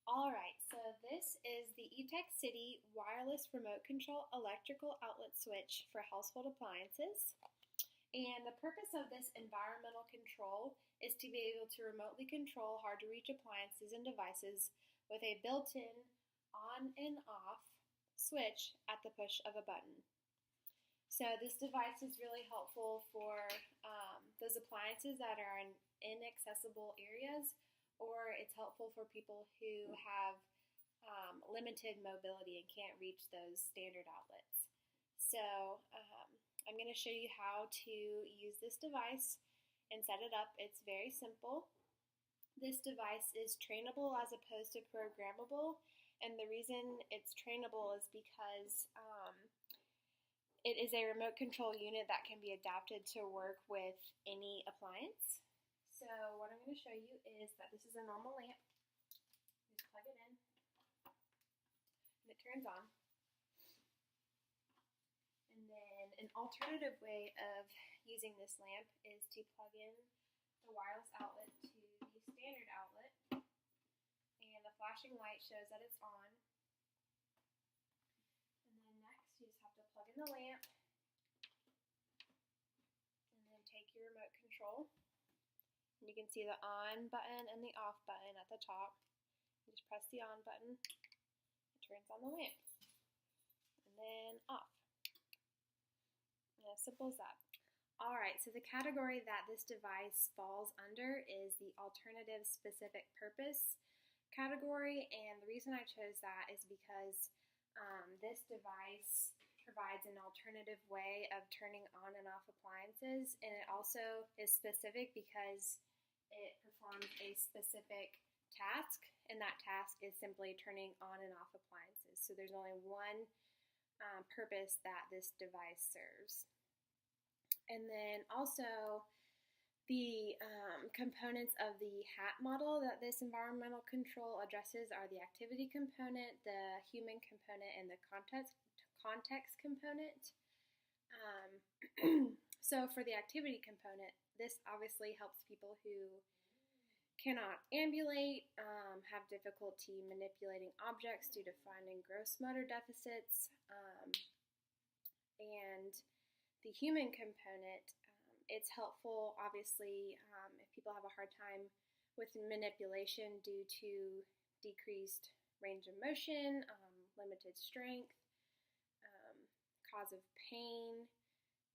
Alright, so this is the eTech City wireless remote control electrical outlet switch for household appliances. And the purpose of this environmental control is to be able to remotely control hard to reach appliances and devices with a built-in on and off switch at the push of a button. So this device is really helpful for those appliances that are in inaccessible areas, or it's helpful for people who have limited mobility and can't reach those standard outlets. So I'm going to show you how to use this device and set it up. It's very simple. This device is trainable as opposed to programmable, and the reason it's trainable is because it is a remote control unit that can be adapted to work with any appliance. So what I'm going to show you is that this is a normal lamp. Just plug it in, and it turns on. And then an alternative way of using this lamp is to plug in the wireless outlet to the standard outlet, and the flashing light shows that it's on. And then next you just have to plug in the lamp, and then take your remote control. And you can see the on button and the off button at the top. You just press the on button, it turns on the lamp, and then off. And as simple as that. Alright, so the category that this device falls under is the alternative specific purpose category, and the reason I chose that is because this device provides an alternative way of turning on and off appliances, and it also is specific because it performs a specific task, and that task is simply turning on and off appliances. So there's only one purpose that this device serves. And then also the components of the HAT model that this environmental control addresses are the activity component, the human component, and the context component. So for the activity component, this obviously helps people who cannot ambulate, have difficulty manipulating objects due to finding gross motor deficits, and the human component, it's helpful obviously if people have a hard time with manipulation due to decreased range of motion, limited strength, cause of pain,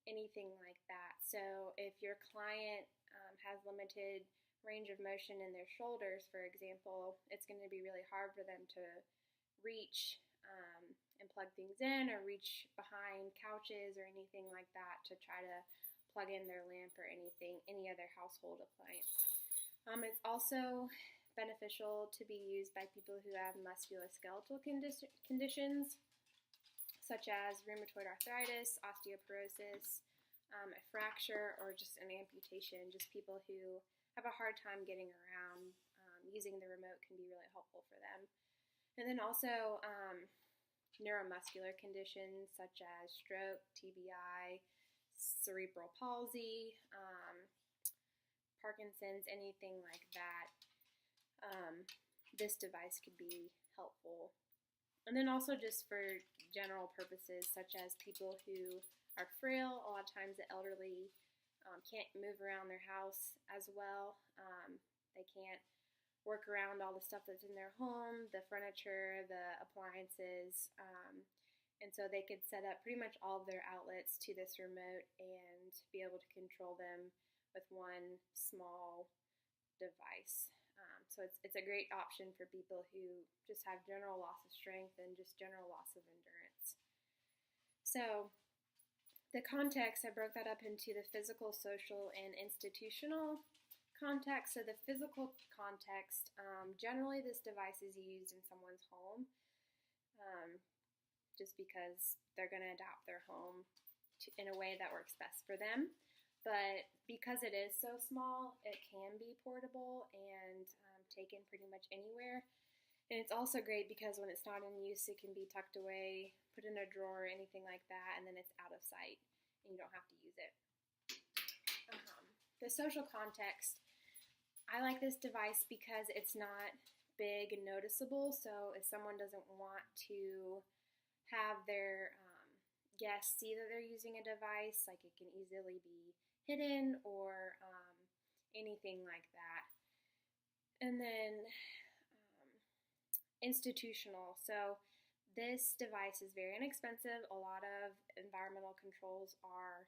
anything like that. So if your client has limited range of motion in their shoulders, for example, it's going to be really hard for them to reach and plug things in, or reach behind couches or anything like that to try to plug in their lamp or any other household appliance. It's also beneficial to be used by people who have musculoskeletal conditions such as rheumatoid arthritis, osteoporosis, a fracture, or just an amputation. Just people who have a hard time getting around, using the remote can be really helpful for them. And then also neuromuscular conditions such as stroke, TBI, cerebral palsy, Parkinson's, anything like that. This device could be helpful. And then also just for general purposes, such as people who are frail. A lot of times the elderly can't move around their house as well. They can't work around all the stuff that's in their home, the furniture, the appliances, and so they could set up pretty much all of their outlets to this remote and be able to control them with one small device. So it's a great option for people who just have general loss of strength and just general loss of endurance. So the context, I broke that up into the physical, social, and institutional context. So the physical context, generally this device is used in someone's home just because they're going to adapt their home in a way that works best for them. But because it is so small, it can be portable and taken pretty much anywhere. And it's also great because when it's not in use, it can be tucked away, put in a drawer, anything like that, and then it's out of sight and you don't have to use it. The social context, I like this device because it's not big and noticeable. So if someone doesn't want to have their guests see that they're using a device, like it can easily be hidden or anything like that. And then institutional. So this device is very inexpensive. A lot of environmental controls are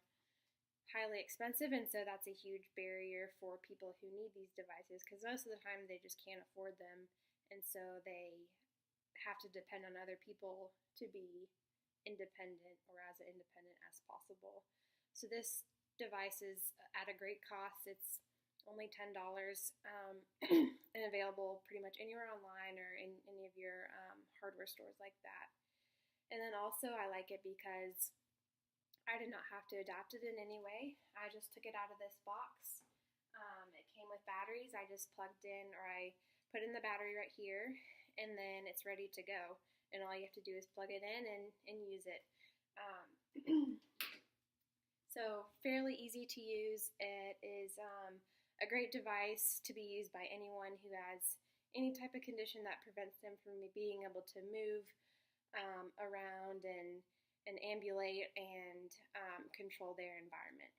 highly expensive, and so that's a huge barrier for people who need these devices, because most of the time they just can't afford them, and so they have to depend on other people to be independent or as independent as possible. So this device is at a great cost. It's only $10 and available pretty much anywhere online or in any of your hardware stores like that. And then also I like it because I did not have to adapt it in any way. I just took it out of this box. It came with batteries. I just plugged in, or I put in the battery right here, and then it's ready to go. And all you have to do is plug it in and use it. So fairly easy to use. It is a great device to be used by anyone who has any type of condition that prevents them from being able to move around and ambulate and control their environment.